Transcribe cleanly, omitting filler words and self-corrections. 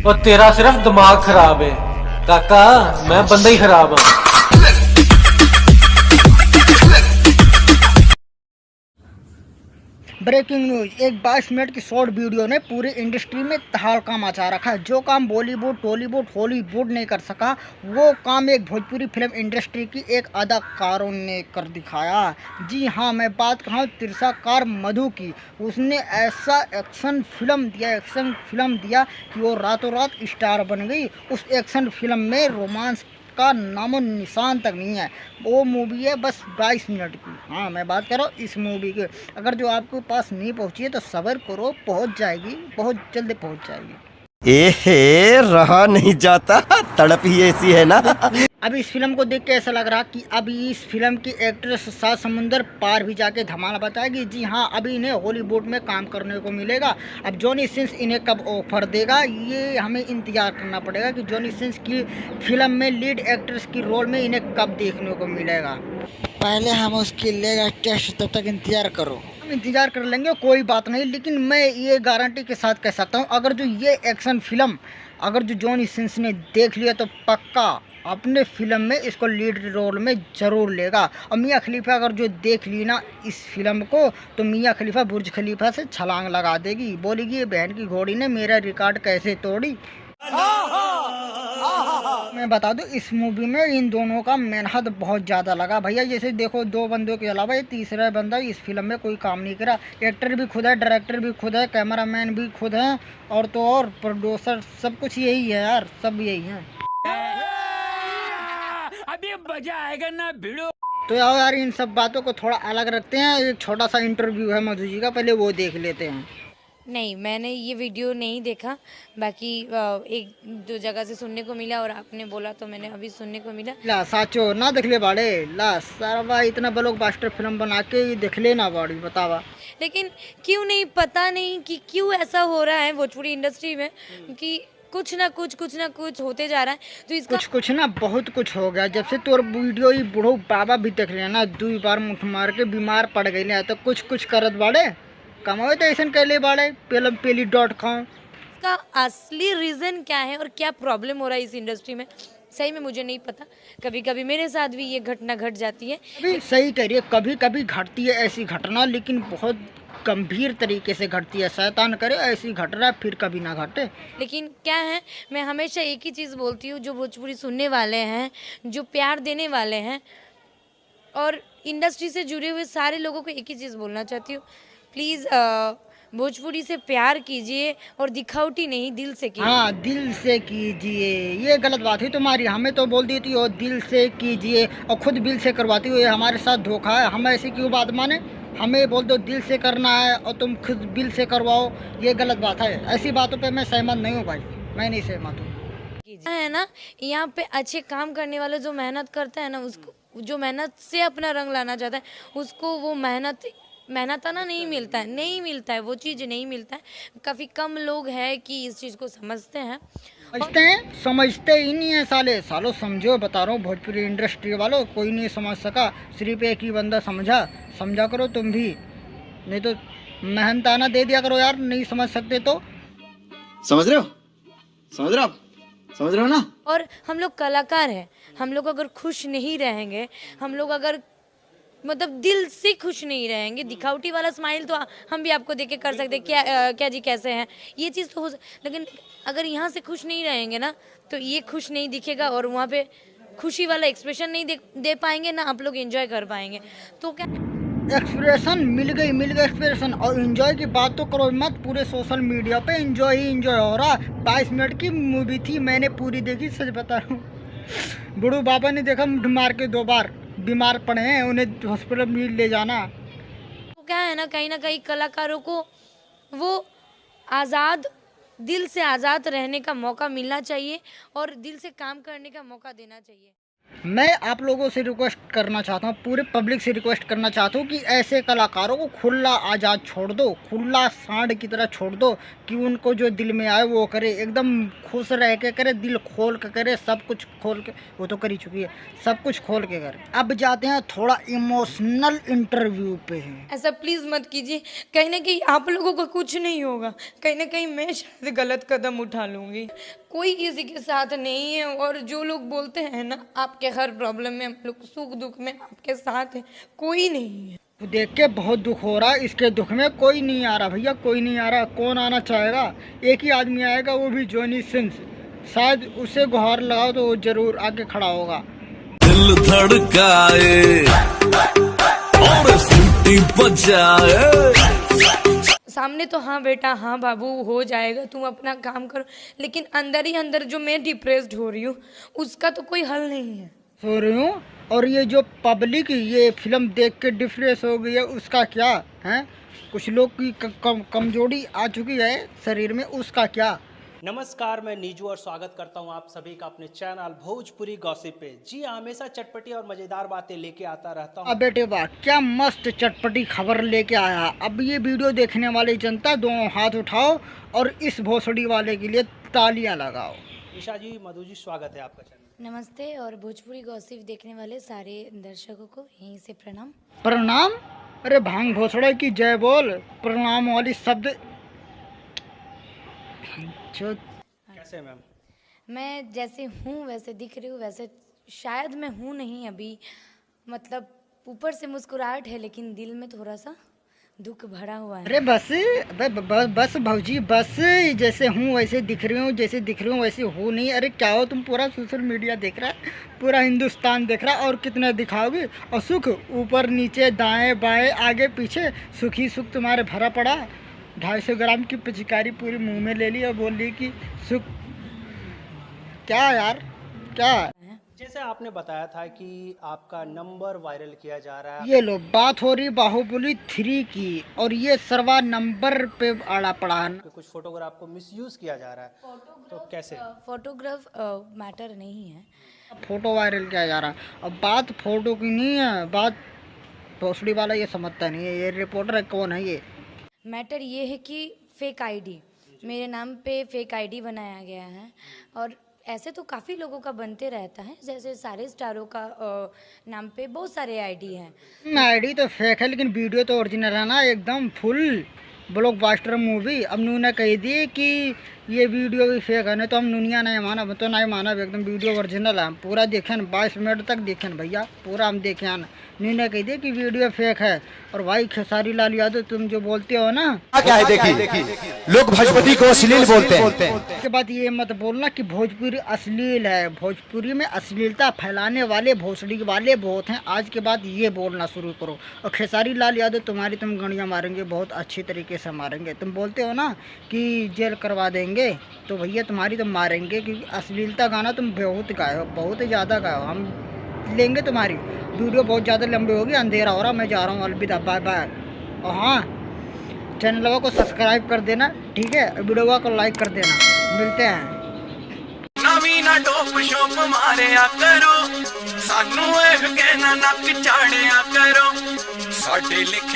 और तेरा सिर्फ दिमाग खराब है काका, मैं बंदा ही खराब हूँ। ब्रेकिंग न्यूज, एक 22 मिनट की शॉर्ट वीडियो ने पूरी इंडस्ट्री में तहलका मचा रखा है। जो काम बॉलीवुड, टॉलीवुड, हॉलीवुड नहीं कर सका, वो काम एक भोजपुरी फिल्म इंडस्ट्री की एक अदाकारों ने कर दिखाया। जी हाँ, मैं बात कर रहा हूँ तिरसाकार मधु की। उसने ऐसा एक्शन फिल्म दिया कि वो रातों रात स्टार बन गई। उस एक्शन फिल्म में रोमांस का नामो निशान तक नहीं है। वो मूवी है बस 22 मिनट की। हाँ, मैं बात कर रहा हूँ इस मूवी की। अगर जो आपके पास नहीं पहुँची है तो सब्र करो, पहुँच जाएगी, बहुत जल्दी पहुँच जाएगी। एहे, रहा नहीं जाता, तड़प ही ऐसी है ना। अभी इस फिल्म को देख के ऐसा लग रहा कि अभी इस फिल्म की एक्ट्रेस 7 समुंदर पार भी जाके धमाल बताएगी। जी हाँ, अभी इन्हें हॉलीवुड में काम करने को मिलेगा। अब जॉनी सिंस इन्हें कब ऑफर देगा, ये हमें इंतजार करना पड़ेगा कि जॉनी सिंस की फिल्म में लीड एक्ट्रेस की रोल में इन्हें कब देखने को मिलेगा। पहले हम उसकी लेगा टेस्ट, तब तक इंतजार करो। हम इंतजार कर लेंगे, कोई बात नहीं। लेकिन मैं ये गारंटी के साथ कह सकता हूँ, अगर जो ये एक्शन फिल्म अगर जो जॉनी सिंस ने देख लिया तो पक्का अपने फिल्म में इसको लीड रोल में ज़रूर लेगा। और मियाँ खलीफा अगर जो देख ली ना इस फिल्म को, तो मियाँ खलीफा बुर्ज खलीफा से छलांग लगा देगी, बोलेगी ये बहन की घोड़ी ने मेरा रिकॉर्ड कैसे तोड़ी। मैं बता दूं, इस मूवी में इन दोनों का मेहनत बहुत ज़्यादा लगा भैया। जैसे देखो, 2 बंदों के अलावा ये तीसरा बंदा इस फिल्म में कोई काम नहीं करा। एक्टर भी खुद है, डायरेक्टर भी खुद है, कैमरामैन भी खुद है, और तो और प्रोड्यूसर, सब कुछ यही है यार, सब यही है। अभी मजा आएगा ना भिड़ो। तो आओ यार, इन सब बातों को थोड़ा अलग रखते हैं। एक छोटा सा इंटरव्यू है मधु जी का, पहले वो देख लेते हैं। नहीं, मैंने ये वीडियो नहीं देखा। बाकी एक दो जगह से सुनने को मिला और आपने बोला तो मैंने अभी सुनने को मिला। ला साचो ना देख ले बाड़े, ला सारा इतना ब्लॉकबस्टर फिल्म बना के देख ले ना बाड़ी, बतावा। लेकिन क्यों नहीं, पता नहीं कि क्यों ऐसा हो रहा है भोजपुरी इंडस्ट्री में कि कुछ ना कुछ होते जा रहा है। तो इसका कुछ ना बहुत कुछ हो गया। जब से तोर वीडियो ही बूढ़ो बाबा भी देख लिया ना, 2 बार मुठ मार के बीमार पड़ गई ना, तो कुछ करत बाड़े कमावे तो ऐसा कैले बाड़े पेली डॉट कॉम। इसका असली रीज़न क्या है और क्या प्रॉब्लम हो रहा है इस इंडस्ट्री में, सही में मुझे नहीं पता। कभी कभी मेरे साथ भी ये घटना घट जाती है। अभी सही कह रही है, कभी कभी घटती है ऐसी घटना, लेकिन बहुत गंभीर तरीके से घटती है। शैतान करे ऐसी घटना फिर कभी ना घटे। लेकिन क्या है, मैं हमेशा एक ही चीज़ बोलती हूँ, जो भोजपुरी सुनने वाले हैं, जो प्यार देने वाले हैं और इंडस्ट्री से जुड़े हुए सारे लोगों को एक ही चीज़ बोलना चाहती हूँ, प्लीज़ भोजपुरी से प्यार कीजिए और दिखावटी नहीं, दिल से कीजिए। हाँ, दिल से कीजिए। ये गलत बात है तुम्हारी, हमें तो बोल देती हो दिल से कीजिए और खुद बिल से करवाती हो। ये हमारे साथ धोखा है। हम ऐसी क्यों बात माने, हमें बोल दो दिल से करना है और तुम खुद बिल से करवाओ, ये गलत बात है। ऐसी बातों पे मैं सहमत नहीं हूँ भाई, मैं नहीं सहमत हूँ। है ना, यहाँ पे अच्छे काम करने वाले जो मेहनत करता है ना, उसको जो मेहनत से अपना रंग लाना चाहता है, उसको वो मेहनताना नहीं मिलता है, वो चीज़ नहीं मिलता है। काफ़ी कम लोग हैं कि इस चीज़ को समझते हैं। समझते ही नहीं है सालों समझो, बता रहा हूँ भोजपुरी इंडस्ट्री वालों, कोई नहीं समझ सका, सिर्फ एक ही बंदा समझा करो तुम भी, नहीं तो मेहनताना दे दिया करो यार, नहीं समझ सकते तो। समझ रहे हो ना। और हम लोग कलाकार हैं, हम लोग अगर खुश नहीं रहेंगे, हम लोग अगर मतलब दिल से खुश नहीं रहेंगे, दिखावटी वाला स्माइल तो हम भी आपको देख के कर सकते हैं, क्या जी कैसे हैं, ये चीज़ तो लेकिन अगर यहाँ से खुश नहीं रहेंगे ना, तो ये खुश नहीं दिखेगा और वहाँ पे खुशी वाला एक्सप्रेशन नहीं दे पाएंगे ना, आप लोग एंजॉय कर पाएंगे। तो क्या एक्सप्रेशन मिल गई एक्सप्रेशन। और एंजॉय की बात तो करो मत, पूरे सोशल मीडिया पे एंजॉय ही एंजॉय हो रहा। 22 मिनट की मूवी थी, मैंने पूरी देखी, सच बता रहा हूँ। बूढ़ू बाबा ने देखा, मुठ मार के 2 बार बीमार पड़े हैं, उन्हें हॉस्पिटल में ले जाना। तो क्या है ना, कहीं कलाकारों को वो आज़ाद, दिल से आज़ाद रहने का मौका मिलना चाहिए और दिल से काम करने का मौका देना चाहिए। मैं आप लोगों से रिक्वेस्ट करना चाहता हूँ, पूरे पब्लिक से रिक्वेस्ट करना चाहता हूँ कि ऐसे कलाकारों को खुला आज़ाद छोड़ दो, खुला सांड की तरह छोड़ दो कि उनको जो दिल में आए वो करे, एकदम खुश रह के करे, दिल खोल के करे, सब कुछ खोल के, वो तो कर ही चुकी है, सब कुछ खोल के करे। अब जाते हैं थोड़ा इमोशनल इंटरव्यू पे है। ऐसा प्लीज़ मत कीजिए, कहीं ना कहीं आप लोगों का कुछ नहीं होगा, कहीं ना कहीं मैं शायद गलत कदम उठा लूँगी। कोई किसी के साथ नहीं है, और जो लोग बोलते हैं ना आपके हर प्रॉब्लम में हम लोग सुख दुख में आपके साथ हैं, कोई नहीं है। तो देख के बहुत दुख हो रहा है, इसके दुख में कोई नहीं आ रहा भैया, कोई नहीं आ रहा। कौन आना चाहेगा? एक ही आदमी आएगा, वो भी जॉनी सिंस। शायद उसे गुहार लगाओ तो वो जरूर आके खड़ा होगा। दिल धड़काए और सीटी बजाए। सामने तो हाँ बेटा, हाँ बाबू, हो जाएगा, तुम अपना काम करो, लेकिन अंदर ही अंदर जो मैं डिप्रेस्ड हो रही हूँ उसका तो कोई हल नहीं है। सो रही हूँ, और ये जो पब्लिक ये फिल्म देख के डिप्रेस हो गई है, उसका क्या है? कुछ लोग की कमजोरी आ चुकी है शरीर में, उसका क्या? नमस्कार, मैं नीजू और स्वागत करता हूं आप सभी का अपने चैनल भोजपुरी गॉसिप पे। जी हाँ, हमेशा चटपटी और मज़ेदार बातें लेके आता रहता हूं। अब बेटे वाह, क्या मस्त चटपटी खबर लेके आया। अब ये वीडियो देखने वाली जनता दोनों हाथ उठाओ और इस भोसड़ी वाले के लिए तालियां लगाओ। ईशा जी, मधु जी, स्वागत है आपका चैनल। नमस्ते, और भोजपुरी गॉसिप देखने वाले सारे दर्शकों को यहीं से प्रणाम। प्रणाम? अरे भांग भोसड़ा की जय बोल, प्रणाम वाली शब्द कैसे मैम? मैं जैसे हूँ वैसे दिख रही हूँ, वैसे शायद मैं हूँ नहीं अभी, मतलब ऊपर से मुस्कुराहट है लेकिन दिल में थोड़ा सा दुख भरा हुआ है। अरे बस बस भौजी, बस जैसे हूँ वैसे दिख रही हूँ, जैसे दिख रही हूँ वैसे हूँ नहीं। अरे क्या हो तुम, पूरा सोशल मीडिया देख रहा है, पूरा हिंदुस्तान देख रहा है, और कितना दिखाओगे? और सुख ऊपर नीचे दाएं बाएं आगे पीछे, सुख ही सुख तुम्हारे भरा पड़ा। 250 ग्राम की पिचकारी पूरी मुंह में ले ली और बोल ली कि सुख। क्या यार, क्या? जैसे आपने बताया था कि आपका नंबर वायरल किया जा रहा है। ये लो, बात हो रही बाहुबली 3 की, और ये सर्वा नंबर पे आड़ा पड़ा है। कुछ फोटोग्राफ को मिसयूज किया जा रहा है, तो कैसे? फोटोग्राफ मैटर नहीं है, फोटो वायरल किया जा रहा है। अब बात फोटो की नहीं है, बात भोसड़ी वाला ये समझता नहीं है। ये रिपोर्टर कौन है? ये मैटर ये है कि फेक आईडी, मेरे नाम पे फेक आईडी बनाया गया है, और ऐसे तो काफ़ी लोगों का बनते रहता है, जैसे सारे स्टारों का नाम पे बहुत सारे आईडी हैं। आईडी तो फेक है लेकिन वीडियो तो ओरिजिनल है ना, एकदम फुल ब्लॉकबस्टर मूवी। अब नूने कही दी कि ये वीडियो भी फेक है, नहीं तो हम नुनिया नहीं माना, तो नहीं माना, एकदम वीडियो ओरिजिनल है। पूरा देखे न, 22 मिनट तक देखे न भैया, पूरा हम देखे न। नीने कही दी कि वीडियो फेक है। और भाई खेसारी लाल यादव, तुम जो बोलते हो ना, क्या है देखिए, लोग भोजपुरी को अश्लील बोलते हैं। उसके बाद ये मत बोलना कि भोजपुरी अश्लील है। भोजपुरी में अश्लीलता फैलाने वाले भोसड़ी वाले बहुत हैं। आज के बाद ये बोलना शुरू करो। और खेसारी लाल यादव तुम्हारी तुम गणियाँ मारेंगे, बहुत अच्छी तरीके से मारेंगे। तुम बोलते हो ना कि जेल करवा देंगे, तो भैया तुम्हारी तुम मारेंगे, क्योंकि अश्लीलता गाना तुम बहुत गाए हो, बहुत ज़्यादा गाए हो। हम लेंगे तुम्हारी वीडियो, बहुत ज़्यादा लंबी होगी, अंधेरा हो रहा, मैं जा रहा हूँ, अलविदा, बाय बाय। और हाँ, चैनल को सब्सक्राइब कर देना, ठीक है? वीडियो को लाइक कर देना। मिलते हैं। नवी ना टोप शोप मारिया करो, सानू कहना नक चाड़िया करो, साडे लिखे